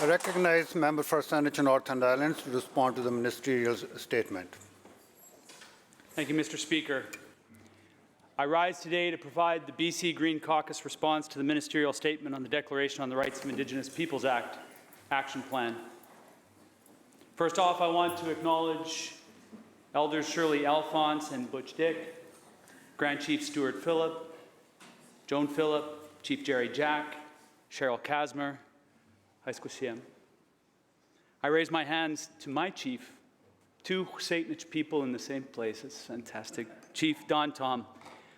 I recognize Member for Saanich and North End Islands to respond to the Ministerial Statement. Thank you, Mr. Speaker. I rise today to provide the BC Green Caucus response to the Ministerial Statement on the Declaration on the Rights of Indigenous Peoples Act Action Plan. First off, I want to acknowledge Elders Shirley, Alphonse and Butch, Grand Chief Stewart Phillip, Joan Phillip, Chief Jerry Jack, Cheryl Casimer, HÍSW dah E SIÁM. I raise my hands to my chief, two Saanich people in the same place. It's fantastic. Chief Don Tom,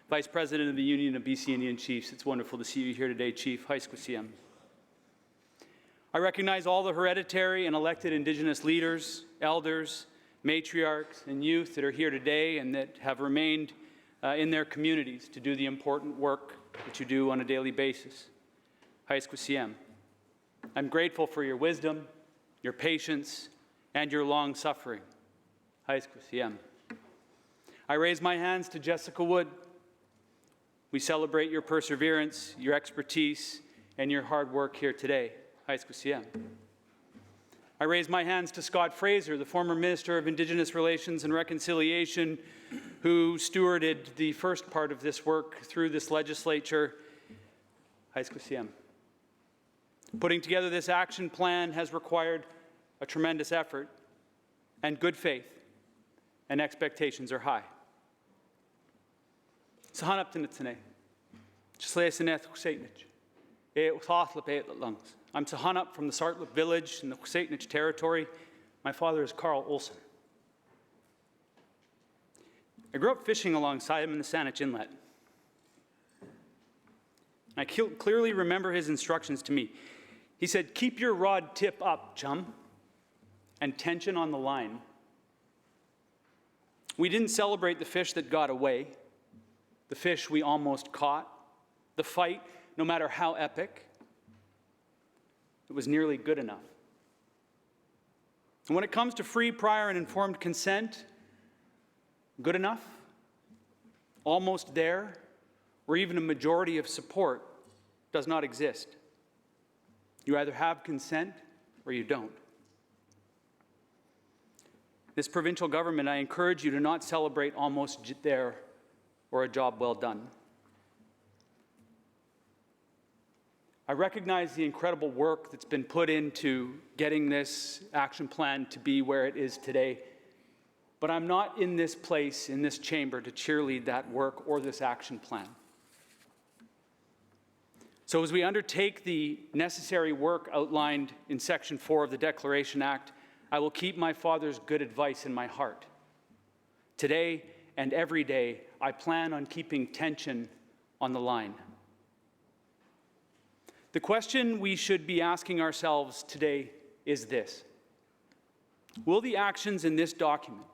Vice President of the Union of BC Indian Chiefs. It's wonderful to see you here today, Chief. HÍSW dah E SIÁM. I recognize all the hereditary and elected Indigenous leaders, elders, matriarchs, and youth that are here today and that have remained in their communities to do the important work that you do on a daily basis. HÍSW dah E SIÁM. I'm grateful for your wisdom, your patience, and your long suffering. HÍSW dah E SIÁM. I raise my hands to Jessica Wood. We celebrate your perseverance, your expertise, and your hard work here today. HÍSW dah E SIÁM. I raise my hands to Scott Fraser, the former Minister of Indigenous Relations and Reconciliation, who stewarded the first part of this work through this legislature. HÍSW dah E SIÁM. Putting together this action plan has required a tremendous effort and good faith, and expectations are high. Sahanaptin today. Chislesineth Saanich. I'm Sahanap from the Sartlip village in the Saanich territory. My father is Carl Olsen. I grew up fishing alongside him in the Saanich Inlet. I clearly remember his instructions to me. He said, "Keep your rod tip up, chum, and tension on the line." We didn't celebrate the fish that got away, the fish we almost caught, the fight, no matter how epic. It was nearly good enough. And when it comes to free, prior, and informed consent, good enough, almost there, or even a majority of support does not exist. You either have consent or you don't. This provincial government, I encourage you to not celebrate almost there or a job well done. I recognize the incredible work that's been put into getting this action plan to be where it is today, but I'm not in this place, in this chamber, to cheerlead that work or this action plan. So as we undertake the necessary work outlined in Section 4 of the Declaration Act, I will keep my father's good advice in my heart. Today and every day, I plan on keeping tension on the line. The question we should be asking ourselves today is this: will the actions in this document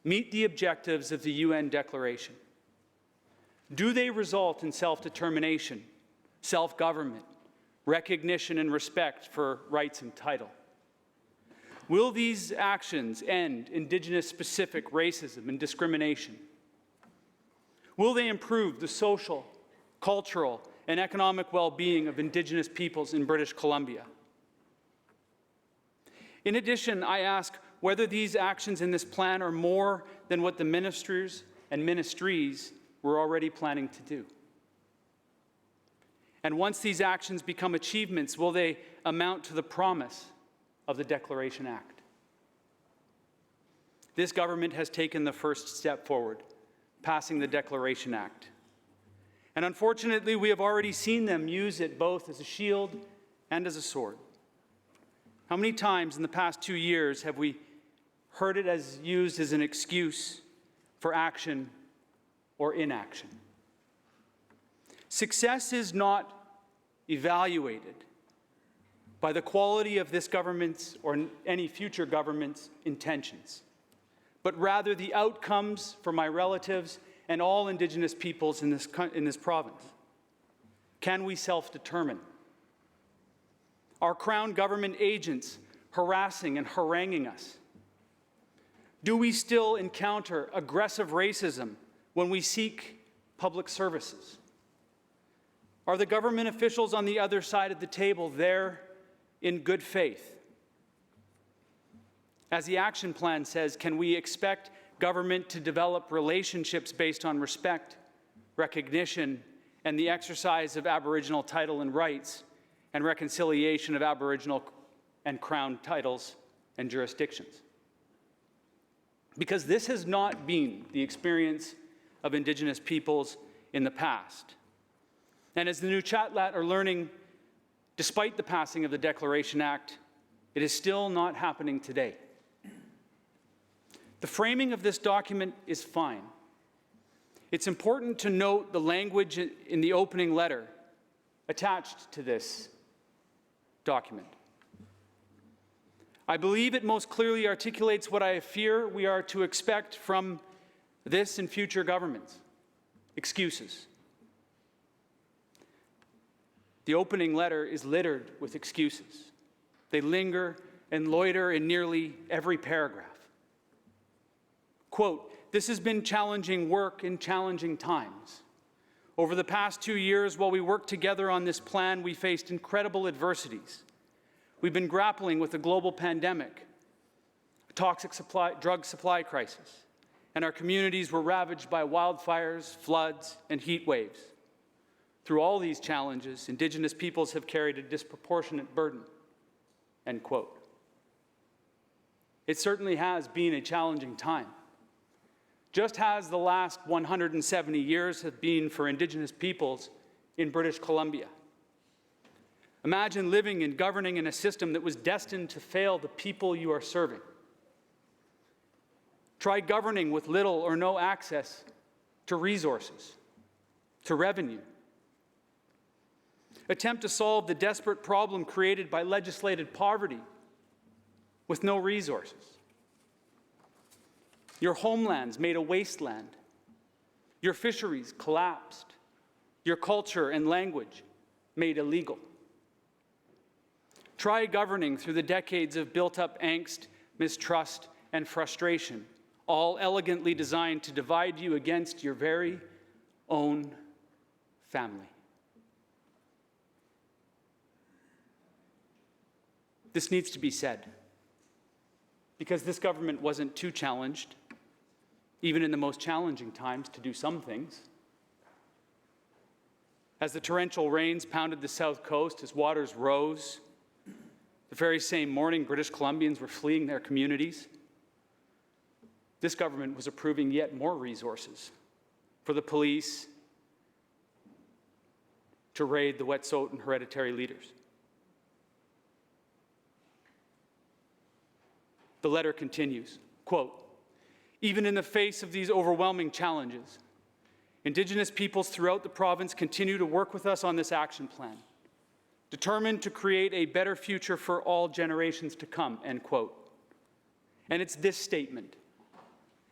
meet the objectives of the UN Declaration? Do they result in self-determination, self-government, recognition and respect for rights and title? Will these actions end Indigenous-specific racism and discrimination? Will they improve the social, cultural, and economic well-being of Indigenous peoples in British Columbia? In addition, I ask whether these actions in this plan are more than what the ministers and ministries were already planning to do. And once these actions become achievements, will they amount to the promise of the Declaration Act? This government has taken the first step forward, passing the Declaration Act. And unfortunately, we have already seen them use it both as a shield and as a sword. How many times in the past 2 years have we heard it used as an excuse for action or inaction? Success is not evaluated by the quality of this government's or any future government's intentions, but rather the outcomes for my relatives and all Indigenous peoples in this province. Can we self-determine? Are Crown government agents harassing and haranguing us? Do we still encounter aggressive racism when we seek public services? Are the government officials on the other side of the table there in good faith. As the action plan says, can we expect government to develop relationships based on respect, recognition, and the exercise of Aboriginal title and rights, and reconciliation of Aboriginal and Crown titles and jurisdictions? Because this has not been the experience of Indigenous peoples in the past. And as the New Chatlat are learning, despite the passing of the Declaration Act, it is still not happening today. The framing of this document is fine. It's important to note the language in the opening letter attached to this document. I believe it most clearly articulates what I fear we are to expect from this and future governments: excuses. The opening letter is littered with excuses. They linger and loiter in nearly every paragraph. Quote, "This has been challenging work in challenging times. Over the past 2 years, while we worked together on this plan, we faced incredible adversities. We've been grappling with a global pandemic, a toxic drug supply crisis, and our communities were ravaged by wildfires, floods, and heat waves. Through all these challenges, Indigenous peoples have carried a disproportionate burden." End quote. It certainly has been a challenging time, just as the last 170 years have been for Indigenous peoples in British Columbia. Imagine living and governing in a system that was destined to fail the people you are serving. Try governing with little or no access to resources, to revenue. Attempt to solve the desperate problem created by legislated poverty with no resources. Your homelands made a wasteland. Your fisheries collapsed. Your culture and language made illegal. Try governing through the decades of built-up angst, mistrust, and frustration, all elegantly designed to divide you against your very own family. This needs to be said, because this government wasn't too challenged, even in the most challenging times, to do some things. As the torrential rains pounded the south coast, as waters rose, the very same morning British Columbians were fleeing their communities, this government was approving yet more resources for the police to raid the Wet'suwet'en hereditary leaders. The letter continues, quote, "Even in the face of these overwhelming challenges, Indigenous peoples throughout the province continue to work with us on this action plan, determined to create a better future for all generations to come," end quote. And it's this statement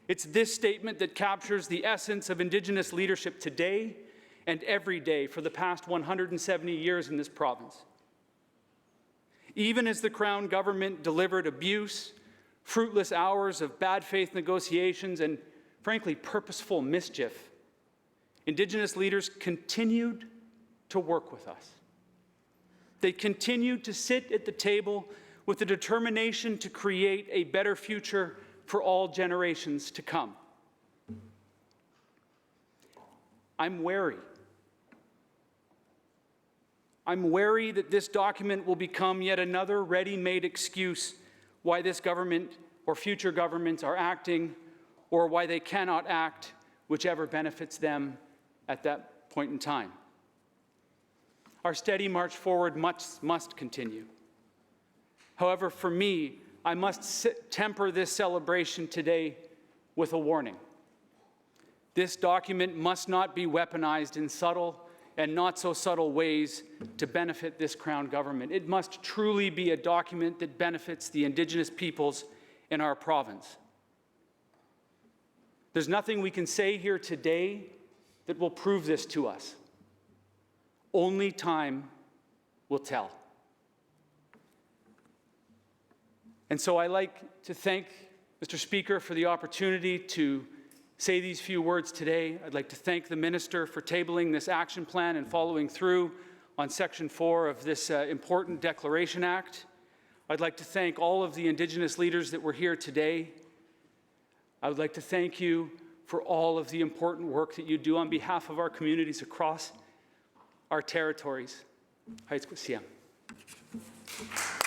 that captures the essence of Indigenous leadership today and every day for the past 170 years in this province. Even as the Crown government delivered abuse, fruitless hours of bad faith negotiations, and frankly, purposeful mischief, Indigenous leaders continued to work with us. They continued to sit at the table with the determination to create a better future for all generations to come. I'm wary. I'm wary that this document will become yet another ready-made excuse why this government or future governments are acting, or why they cannot act, whichever benefits them at that point in time. Our steady march forward must continue. However, for me, I must temper this celebration today with a warning. This document must not be weaponized in subtle and not so subtle ways to benefit this Crown government. It must truly be a document that benefits the Indigenous peoples in our province. There's nothing we can say here today that will prove this to us. Only time will tell. And so I'd like to thank Mr. Speaker for the opportunity to say these few words today. I'd like to thank the Minister for tabling this action plan and following through on Section 4 of this important Declaration Act. I'd like to thank all of the Indigenous leaders that were here today. I would like to thank you for all of the important work that you do on behalf of our communities across our territories. HÍSW dah E SIÁM.